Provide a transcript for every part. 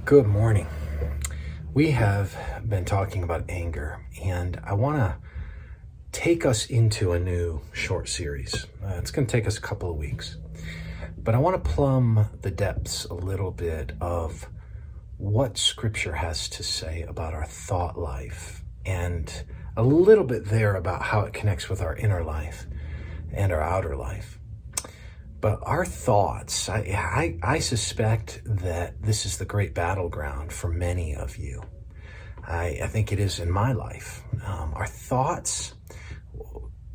Good morning. We have been talking about anger, and I want to take us into a new short series. It's going to take us a couple of weeks, but I want to plumb the depths a little bit of what Scripture has to say about our thought life, and a little bit there about how it connects with our inner life and our outer life. But our thoughts, I suspect that this is the great battleground for many of you. I think it is in my life. Our thoughts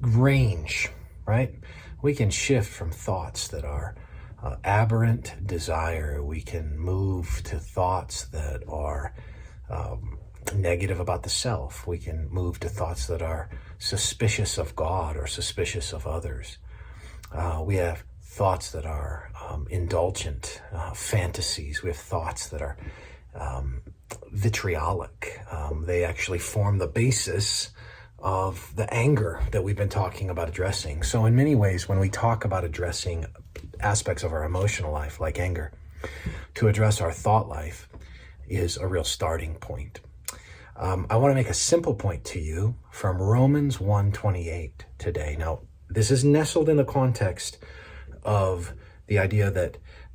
range, right? We can shift from thoughts that are aberrant desire. We can move to thoughts that are negative about the self. We can move to thoughts that are suspicious of God or suspicious of others. We have thoughts that are indulgent, fantasies. We have thoughts that are vitriolic. They actually form the basis of the anger that we've been talking about addressing. So in many ways, when we talk about addressing aspects of our emotional life, like anger, to address our thought life is a real starting point. I want to make a simple point to you from Romans 1:28 today. Now, this is nestled in the context of the idea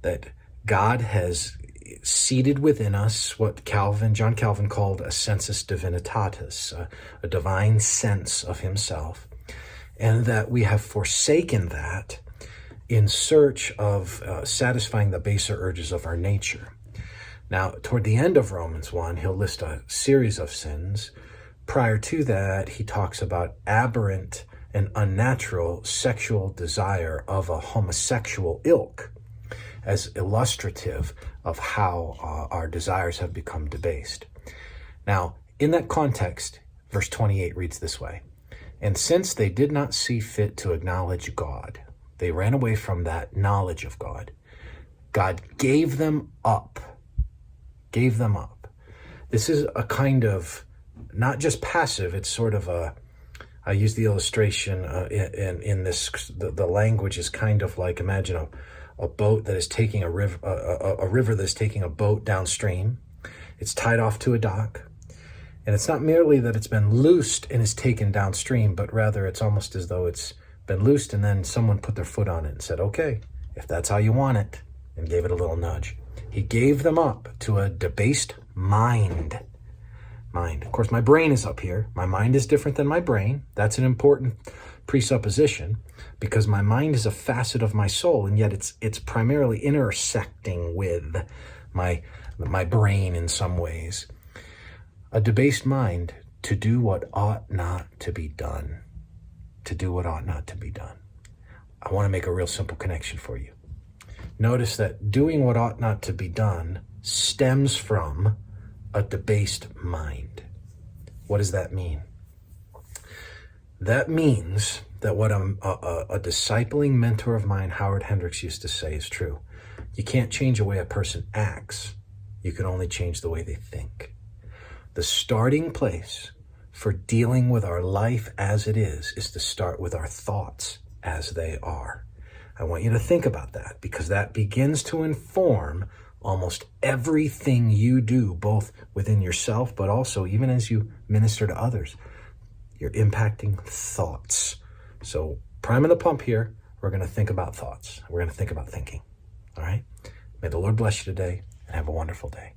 that God has seated within us what John Calvin called a sensus divinitatis, a divine sense of himself, and that we have forsaken that in search of satisfying the baser urges of our nature. Now, toward the end of Romans 1, he'll list a series of sins. Prior to that, he talks about aberrant and unnatural sexual desire of a homosexual ilk as illustrative of how our desires have become debased. Now, in that context, verse 28 reads this way: "And since they did not see fit to acknowledge God, they ran away from that knowledge of God. God gave them up." Gave them up. This is a kind of, not just passive, it's sort of I use the illustration in this, the language is kind of like, imagine a boat that is taking a river that is taking a boat downstream. It's tied off to a dock. And it's not merely that it's been loosed and is taken downstream, but rather it's almost as though it's been loosed and then someone put their foot on it and said, okay, if that's how you want it, and gave it a little nudge. He gave them up to a debased mind. Of course, my brain is up here. My mind is different than my brain. That's an important presupposition because my mind is a facet of my soul, and yet it's primarily intersecting with my brain in some ways. A debased mind to do what ought not to be done. To do what ought not to be done. I want to make a real simple connection for you. Notice that doing what ought not to be done stems from a debased mind. What does that mean? That means that what a discipling mentor of mine, Howard Hendricks, used to say is true. You can't change the way a person acts. You can only change the way they think. The starting place for dealing with our life as it is to start with our thoughts as they are. I want you to think about that because that begins to inform almost everything you do, both within yourself, but also even as you minister to others. You're impacting thoughts. So priming the pump here, we're going to think about thoughts. We're going to think about thinking. All right? May the Lord bless you today and have a wonderful day.